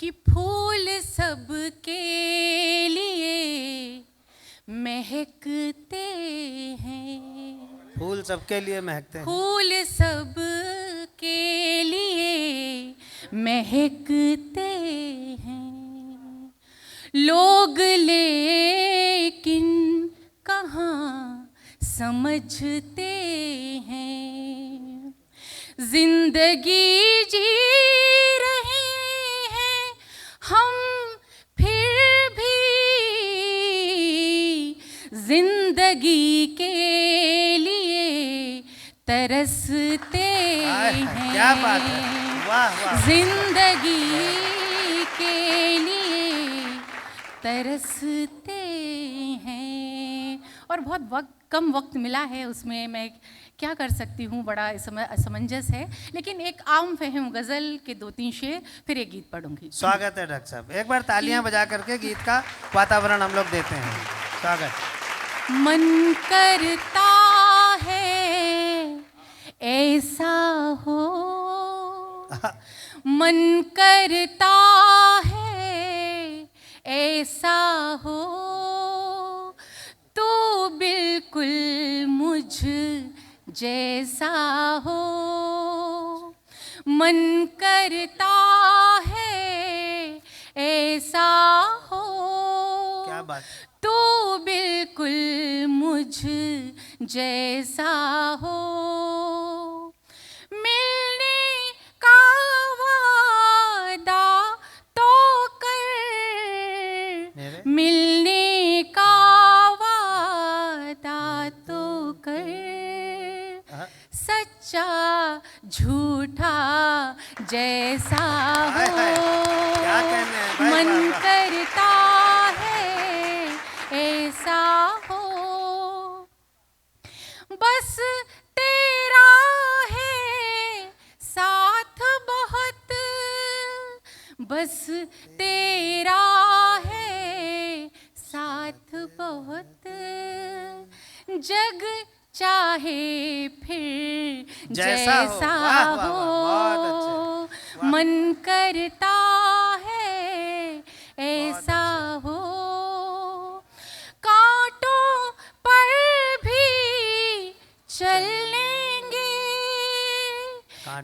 कि फूल सबके लिए महकते हैं, फूल सबके लिए महकते हैं, फूल सबके लिए महकते हैं, लोग लेकिन कहाँ समझते हैं। जिंदगी जी रहे हैं हम फिर भी जिंदगी के लिए तरसते हैं। क्या बात है, वाह वाह। जिंदगी के लिए तरसते हैं। और बहुत कम वक्त मिला है, उसमें मैं क्या कर सकती हूँ, बड़ा असमंजस है, लेकिन एक आम फहम गज़ल के 2-3 शेर फिर एक गीत पढ़ूंगी। स्वागत है डॉक्टर साहब, एक बार तालियां बजा करके गीत का वातावरण हम लोग देते हैं। स्वागत। मन करता है ऐसा हो, मन करता है ऐसा हो, तो बिल्कुल मुझ जैसा हो। मन करता है ऐसा हो, क्या बात। तो बिल्कुल मुझ जैसा हो। मिलने का वादा तो कर, मिलने का वादा तो कर, सच्चा झूठा जैसा हो। क्या कहने हैं भाई, मन वाह, वाह। करता ऐसा हो, बस तेरा है साथ बहुत, बस तेरा है साथ बहुत, जग चाहे फिर जैसा हो। वाह, वाह, वाह, बहुत अच्छे, वाह। मन करता है ऐसा हो, कांटों पर भी चल लेंगे,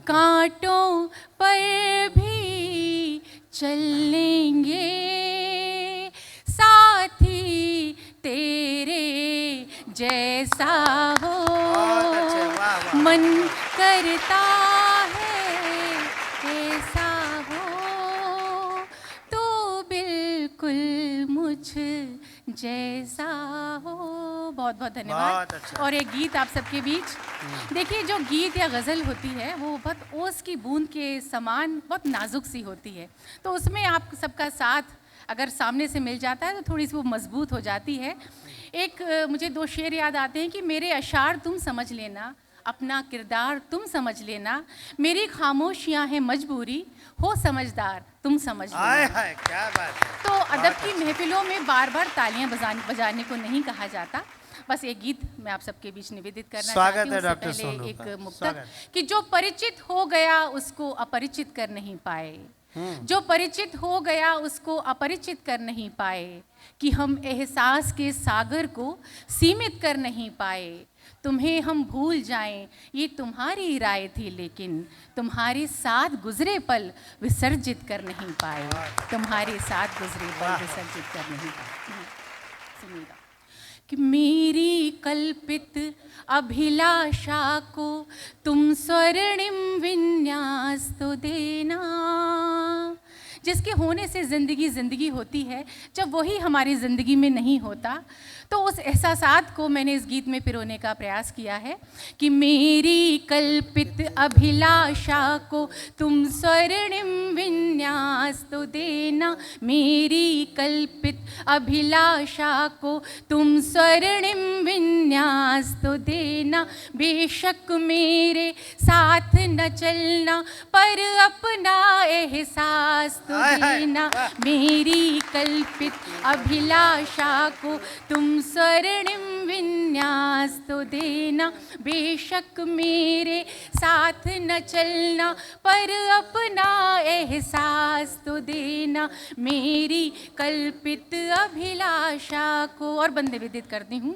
कांटों पर भी चल लेंगे, साथी तेरे जैसा हो। मन करता है ऐसा हो, तो बिल्कुल मुझ जैसा हो। बहुत बहुत धन्यवाद। बहुत अच्छा। और एक गीत आप सबके बीच, देखिए जो गीत या गज़ल होती है वो बहुत ओस की बूंद के समान बहुत नाजुक सी होती है, तो उसमें आप सबका साथ अगर सामने से मिल जाता है तो थोड़ी सी वो मजबूत हो जाती है। एक मुझे 2 शेर याद आते हैं कि मेरे अशार तुम समझ लेना, अपना किरदार तुम समझ लेना, मेरी खामोशियाँ हैं मजबूरी, हो समझदार तुम समझ लेना। क्या बात है। तो अदब की महफिलों में बार बार तालियां बजाने को नहीं कहा जाता। बस एक गीत मैं आप सबके बीच निवेदित करना चाहती हूँ। उससे पहले एक मुक्तक कि जो परिचित हो गया उसको अपरिचित कर नहीं पाए, जो परिचित हो गया उसको अपरिचित कर नहीं पाए, कि हम एहसास के सागर को सीमित कर नहीं पाए। तुम्हें हम भूल जाएं ये तुम्हारी राय थी, लेकिन तुम्हारे साथ गुजरे पल विसर्जित कर नहीं पाए, तुम्हारे साथ गुजरे पल विसर्जित कर नहीं पाए। सुनिएगा कि मेरी कल्पित अभिलाषा को तुम स्वर्णिम विन्यास तो देना, जिसके होने से ज़िंदगी होती है, जब वही हमारी ज़िंदगी में नहीं होता तो उस एहसासात को मैंने इस गीत में पिरोने का प्रयास किया है कि मेरी कल्पित अभिलाषा को तुम स्वर्णिम विन्यास तो देना, मेरी कल्पित अभिलाषा को तुम स्वर्णिम विन्यास तो देना, बेशक मेरे साथ न चलना पर अपना एहसास तो देना, मेरी कल्पित अभिलाषा को तुम स्वर्णिम विन्यास तो देना। बेशक मेरे साथ न चलना पर अपना एहसास तो देना, मेरी कल्पित अभिलाषा को। और बंदे विदित करती हूँ।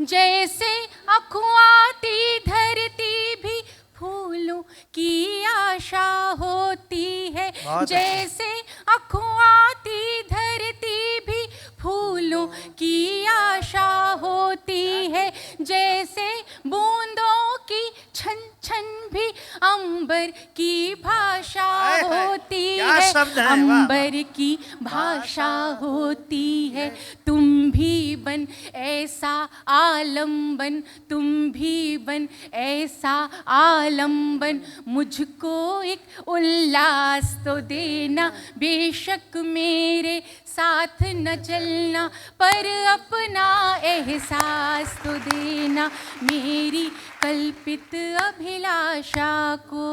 जैसे अखुआती धरती भी फूलों की आशा होती है, जैसे अखुआती धरती भी फूलों की आशा होती है, जैसे बूंदों की छन छन भी अंबर की भाषा होती है, अंबर की भाषा होती है। तुम भी बन ऐसा आलम्बन, तुम भी बन ऐसा आलम्बन, मुझको एक उल्लास तो देना। बेशक मेरे साथ न चलना पर अपना एहसास तो देना, मेरी कल्पित अभिलाषा को।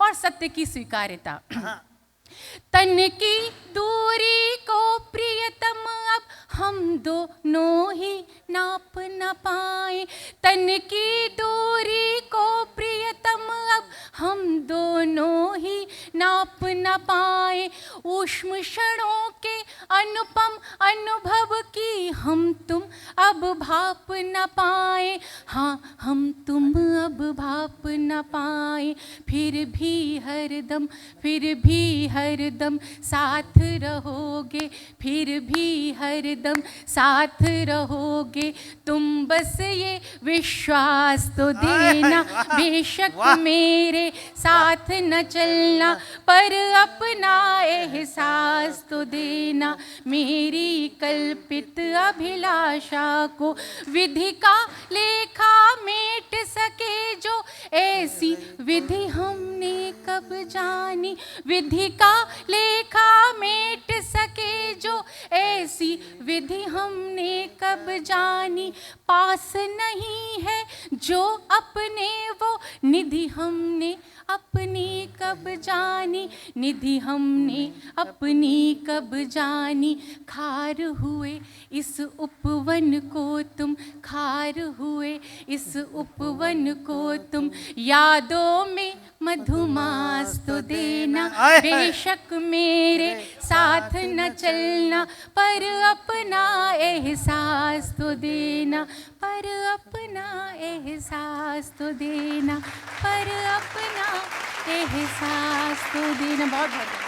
और सत्य की स्वीकार्यता। तन की दूरी को प्रियतम अब हम दोनों ही नाप न पाए, तन की दूरी को प्रियतम अब हम दोनों ही नाप न पाए। ऊष्म क्षणों के अनुपम अनुभव की हम तुम अब भाप न पाए, हाँ हम तुम अब भाप न पाए। फिर भी हरदम साथ रहोगे, फिर भी हरदम साथ रहोगे तुम, बस ये विश्वास तो देना। बेशक मेरे साथ न चलना पर अपना एहसास तो देना, मेरी कल्पित अभिलाषा को। विधि का लेखा मेट सके जो ऐसी विधि हमने कब जानी, विधि का लेखा मेट सके जो ऐसी विधि हमने कब जानी। पास नहीं है जो अपने वो निधि हमने अपनी कब जानी, निधि हमने अपनी कब जानी। खार हुए इस उपवन को तुम, खार हुए इस उपवन को तुम, यादों में मधुमास तो देना। बेशक मेरे साथ न चलना पर अपना एहसास तो देना, पर अपना एहसास तो देना, पर अपना एहसास तो देना। बहुत बहुत